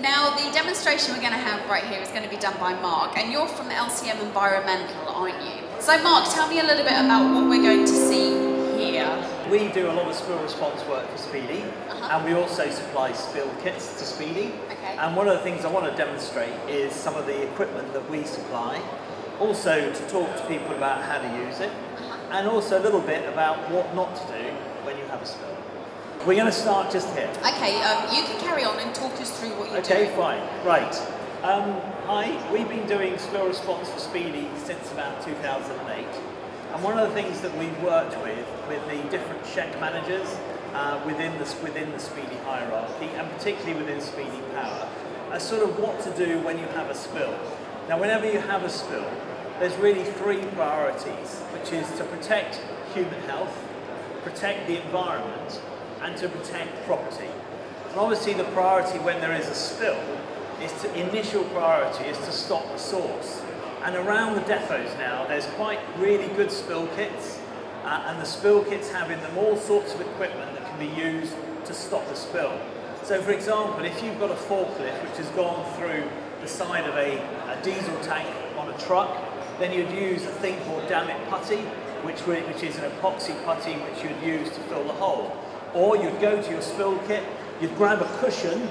Now, the demonstration we're going to have right here is going to be done by Mark, and you're from LCM Environmental, aren't you? So Mark, tell me a little bit about what we're going to see here. We do a lot of spill response work for Speedy, and we also supply spill kits to Speedy. Okay. And one of the things I want to demonstrate is some of the equipment that we supply, also to talk to people about how to use it, and also a little bit about what not to do when you have a spill. We're going to start just here. Okay, you can carry on and talk us through what you're doing. Okay, fine. Right. Hi, we've been doing spill response for Speedy since about 2008. And one of the things that we've worked with the different SHEC managers within the Speedy hierarchy, and particularly within Speedy Power, are sort of what to do when you have a spill. Now, whenever you have a spill, there's really three priorities, which is to protect human health, protect the environment, and to protect property. And obviously the priority when there is a spill, initial priority is to stop the source. And around the depots now, there's quite really good spill kits, and the spill kits have in them all sorts of equipment that can be used to stop the spill. So for example, if you've got a forklift which has gone through the side of a diesel tank on a truck, then you'd use a thing called Dammit Putty, which is an epoxy putty which you'd use to fill the hole. Or you'd go to your spill kit, you'd grab a cushion,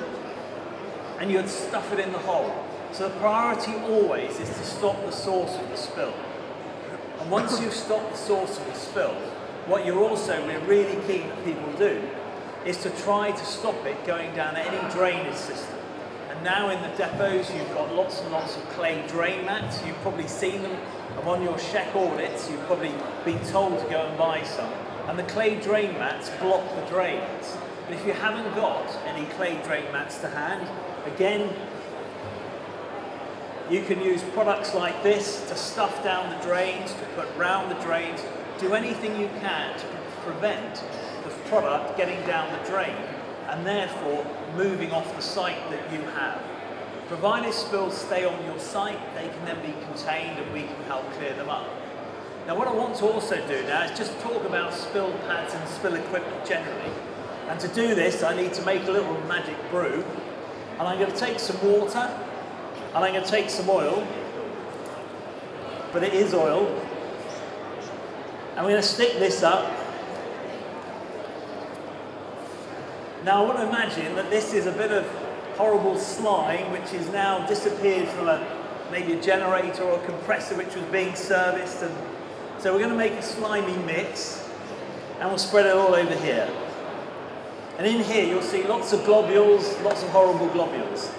and you'd stuff it in the hole. So the priority always is to stop the source of the spill. And once you've stopped the source of the spill, what we're really keen that people do, is to try to stop it going down any drainage system. And now in the depots, you've got lots and lots of clay drain mats. You've probably seen them on your SHEC audits. You've probably been told to go and buy some. And the clay drain mats block the drains. But if you haven't got any clay drain mats to hand, again, you can use products like this to stuff down the drains, to put round the drains, do anything you can to prevent the product getting down the drain and therefore moving off the site that you have. Provided spills stay on your site, they can then be contained and we can help clear them up. Now what I want to also do now is just talk about spill pads and spill equipment generally. And to do this, I need to make a little magic brew. And I'm going to take some water, and I'm going to take some oil, but it is oil. And we're going to stick this up. Now I want to imagine that this is a bit of horrible slime which is now disappeared from maybe a generator or a compressor which was being serviced. And so we're going to make a slimy mix, and we'll spread it all over here. And in here you'll see lots of globules, lots of horrible globules.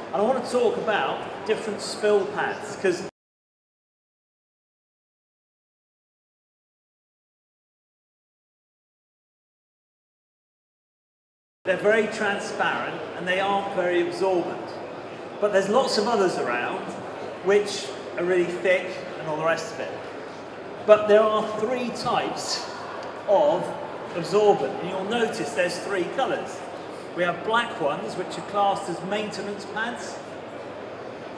And I want to talk about different spill pads, because they're very transparent and they aren't very absorbent. But there's lots of others around which are really thick and all the rest of it. But there are three types of absorbent, and you'll notice there's three colours. We have black ones, which are classed as maintenance pads.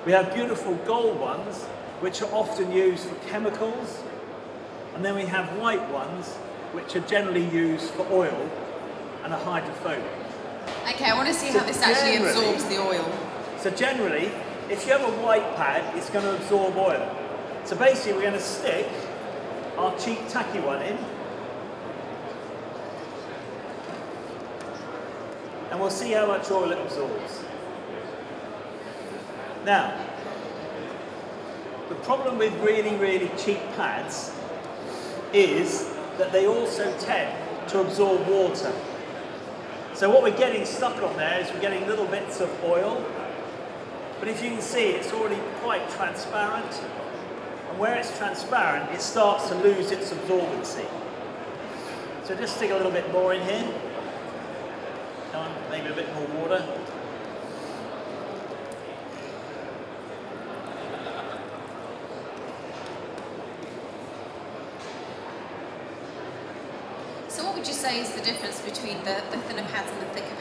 We have beautiful gold ones, which are often used for chemicals. And then we have white ones, which are generally used for oil and are hydrophobic. Okay, I want to see how this actually absorbs the oil. So generally, if you have a white pad, it's going to absorb oil. So basically, we're going to stick our cheap tacky one in, and we'll see how much oil it absorbs. Now, the problem with really, really cheap pads is that they also tend to absorb water. So what we're getting stuck on there is we're getting little bits of oil, but if you can see, it's already quite transparent. And where it's transparent, it starts to lose its absorbency. So just stick a little bit more in here. Maybe a bit more water. So what would you say is the difference between the thinner pads and the thicker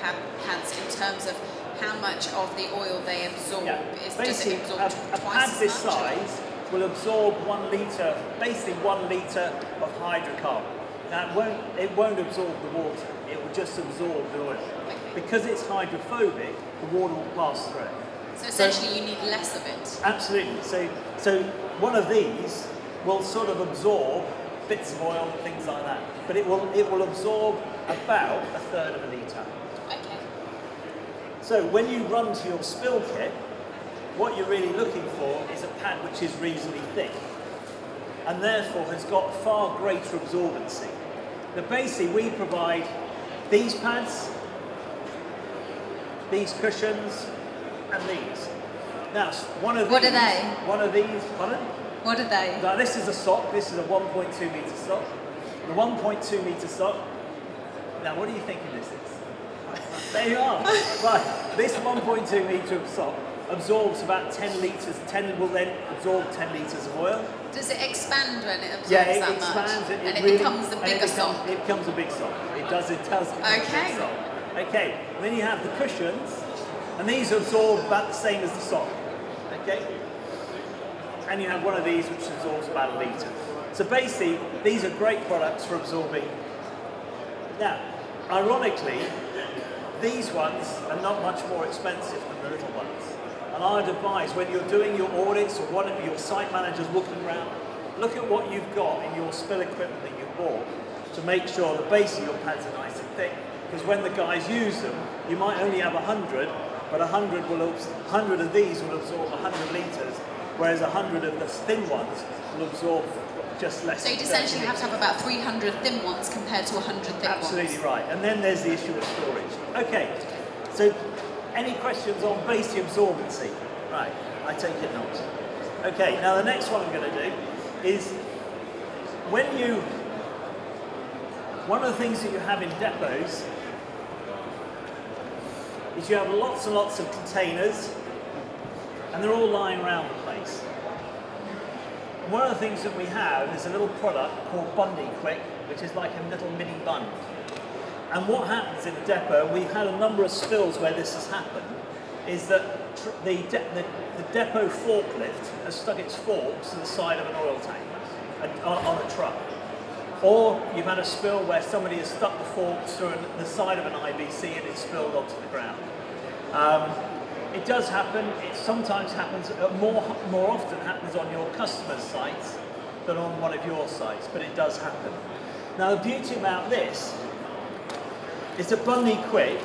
pads in terms of how much of the oil they absorb? Yeah. Does it absorb a pad this size will absorb 1 litre, basically 1 litre of hydrocarbon. Now it won't absorb the water, it will just absorb the oil. Okay. because it's hydrophobic, the water will pass through it. So essentially you need less of it. Absolutely. So one of these will sort of absorb bits of oil and things like that, but it will absorb about 1/3 of a litre. Okay. So when you run to your spill kit, what you're really looking for is a pad which is reasonably thick and therefore has got far greater absorbency. Now basically we provide these pads, these cushions, and these. Now one of these, What are they? One of these, pardon? What are they? Now this is a sock, this is a 1.2 metre sock. The 1.2 metre sock, now what do you think this is? There you are. Right, this 1.2 metre sock absorbs about 10 litres, will then absorb 10 litres of oil. Does it expand when it absorbs Yeah, it that expands, much? and it really, becomes a bigger sock? It becomes a big sock. It does become a big sock. Okay, and then you have the cushions, and these absorb about the same as the sock. Okay? And you have one of these which absorbs about 1 litre. So basically, these are great products for absorbing. Now, ironically, these ones are not much more expensive than the little ones. And I'd advise when you're doing your audits or one of your site managers looking around, look at what you've got in your spill equipment that you've bought to make sure that basically your pads are nice and thick. Because when the guys use them, you might only have 100, but 100 of these will absorb 100 litres, whereas 100 of the thin ones will absorb just less. So you'd essentially have to have about 300 thin ones compared to 100 thick ones. Absolutely right. And then there's the issue of storage. Okay, so any questions on basic absorbency? Right, I take it not. Okay, now the next one I'm going to do is one of the things that you have in depots is you have lots and lots of containers and they're all lying around the place. And one of the things that we have is a little product called Bundy Quick, which is like a little mini bun. And what happens in a depot, we've had a number of spills where this has happened, is that the depot forklift has stuck its forks to the side of an oil tank on a truck. Or you've had a spill where somebody has stuck the forks through the side of an IBC and it's spilled onto the ground. It does happen. It sometimes happens, more often happens on your customer's sites than on one of your sites, but it does happen. Now the beauty about this is that Bundy Quick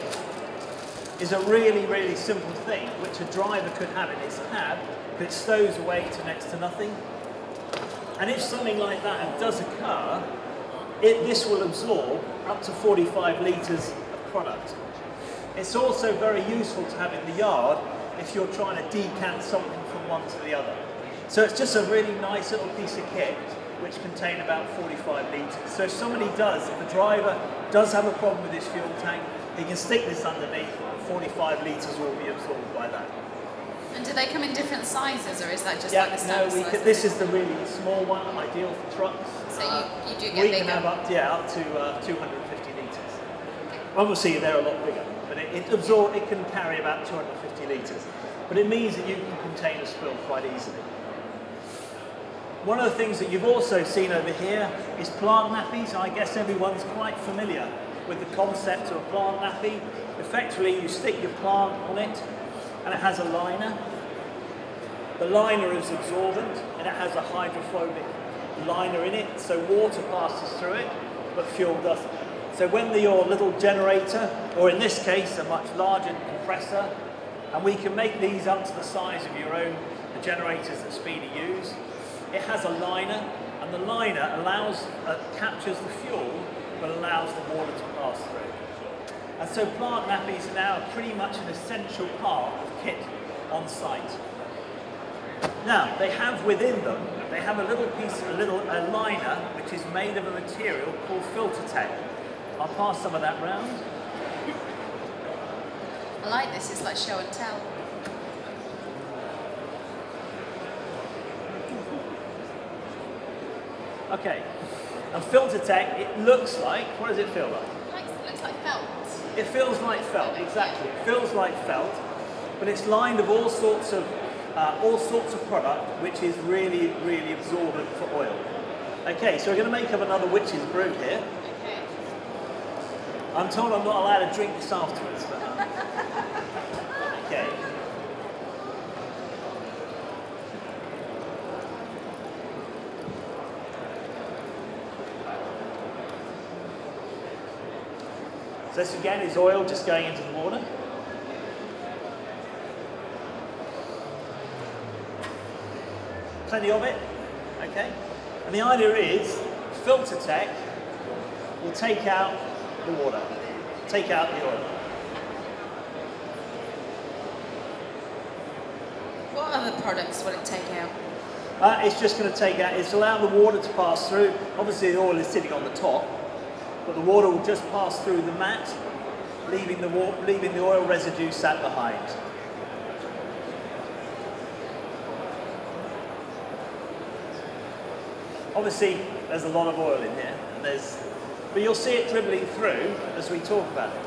is a really, really simple thing which a driver could have in his cab that stows away to next to nothing. And if something like that does occur, this will absorb up to 45 litres of product. It's also very useful to have in the yard if you're trying to decant something from one to the other. So it's just a really nice little piece of kit which contain about 45 litres. So if the driver does have a problem with his fuel tank, he can stick this underneath and 45 litres will be absorbed by that. And do they come in different sizes, or is that just like the standard size? This is the really small one, ideal for trucks. So you do get we bigger? We can have up to 250 litres. Obviously they're a lot bigger, but it can carry about 250 litres. But it means that you can contain a spill quite easily. One of the things that you've also seen over here is plant nappies. I guess everyone's quite familiar with the concept of a plant nappy. Effectively, you stick your plant on it, and it has a liner. The liner is absorbent, and it has a hydrophobic liner in it, so water passes through it, but fuel doesn't. So when your little generator, or in this case, a much larger compressor, and we can make these up to the size of your own, the generators that Speedy use, it has a liner, and the liner captures the fuel, but allows the water to pass through. And so plant nappies are now pretty much an essential part of kit on site. Now, they have within them, they have a little piece, a liner, which is made of a material called Filtertech. I'll pass some of that round. I like this, it's like show and tell. Okay, and Filtertech, it looks like, what does it feel like? It looks like felt. It feels like felt, exactly. It feels like felt, but it's lined of all sorts of product which is really, really absorbent for oil. Okay, so we're going to make up another witch's brew here. Okay. I'm told I'm not allowed to drink this afterwards. But, okay. So this again is oil just going into the water. Plenty of it, okay? And the idea is, Filter Tech will take out the water, take out the oil. What other products will it take out? It's just going to take out, it's allowing the water to pass through. Obviously the oil is sitting on the top, but the water will just pass through the mat, leaving the oil residue sat behind. Obviously, there's a lot of oil in here, but you'll see it dribbling through as we talk about it.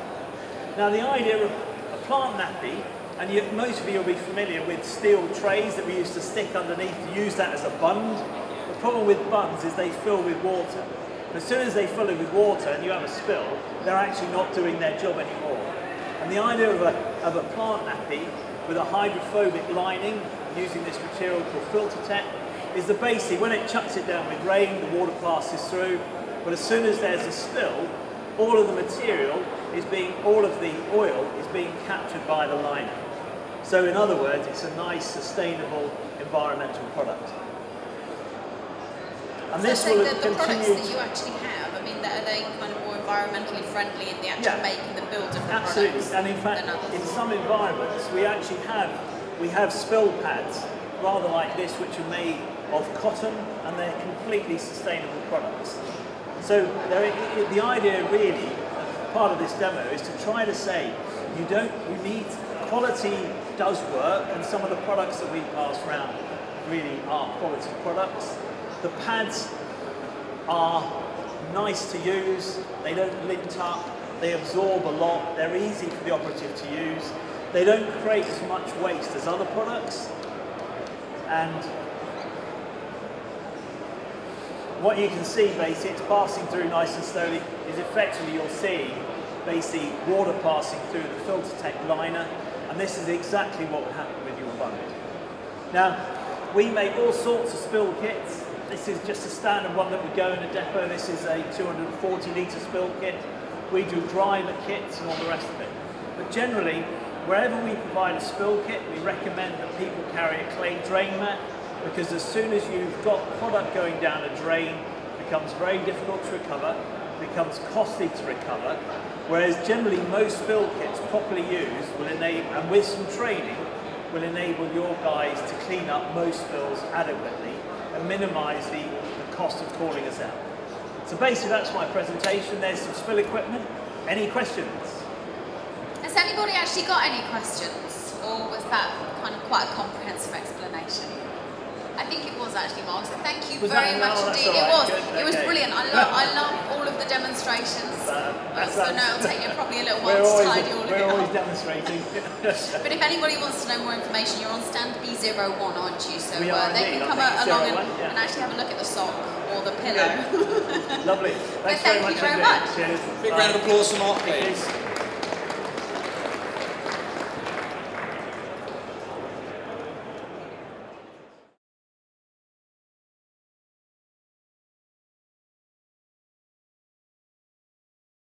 Now, the idea of a plant nappy, and most of you will be familiar with steel trays that we used to stick underneath to use that as a bund. The problem with bunds is they fill with water. As soon as they fill it with water and you have a spill, they're actually not doing their job anymore. And the idea of a plant nappy with a hydrophobic lining using this material called Filter Tech is the basic. When it chucks it down with rain, the water passes through, but as soon as there's a spill, all of the material all of the oil is being captured by the liner. So in other words, it's a nice, sustainable, environmental product. And so this will the continue. Products that you actually have, I mean, are they kind of more environmentally friendly in the actual making the build of the absolutely. products? And in fact, in some environments, we actually have spill pads, rather like this, which are made of cotton, and they're completely sustainable products. So the idea really, part of this demo, is to try to say, quality does work, and some of the products that we pass around really are quality products. The pads are nice to use, they don't lint up, they absorb a lot, they're easy for the operative to use, they don't create as much waste as other products, and what you can see basically, it's passing through nice and slowly, is effectively you'll see basically water passing through the Filter Tech liner, and this is exactly what would happen with your bund. Now, we make all sorts of spill kits. This is just a standard one that would go in a depot. This is a 240 litre spill kit. We do driver kits and all the rest of it. But generally, wherever we provide a spill kit, we recommend that people carry a clay drain mat, because as soon as you've got product going down a drain, it becomes very difficult to recover, becomes costly to recover, whereas generally most spill kits properly used will enable, and with some training, will enable your guys to clean up most spills adequately and minimise the cost of calling us out. So basically that's my presentation. There's some spill equipment. Any questions? Has anybody actually got any questions, or was that kind of quite a comprehensive explanation? I think it was actually, Mark, so thank you very much indeed. Right. It was brilliant. I love all of the demonstrations. So no, it'll take you probably a little while to tidy all of it We're always up. demonstrating. But if anybody wants to know more information, you're on stand B01, aren't you? So We they can come along and actually have a look at the sock or the pillow. Lovely. Thanks very much. Thank you very much. Cheers. Big round of applause for Mark, please.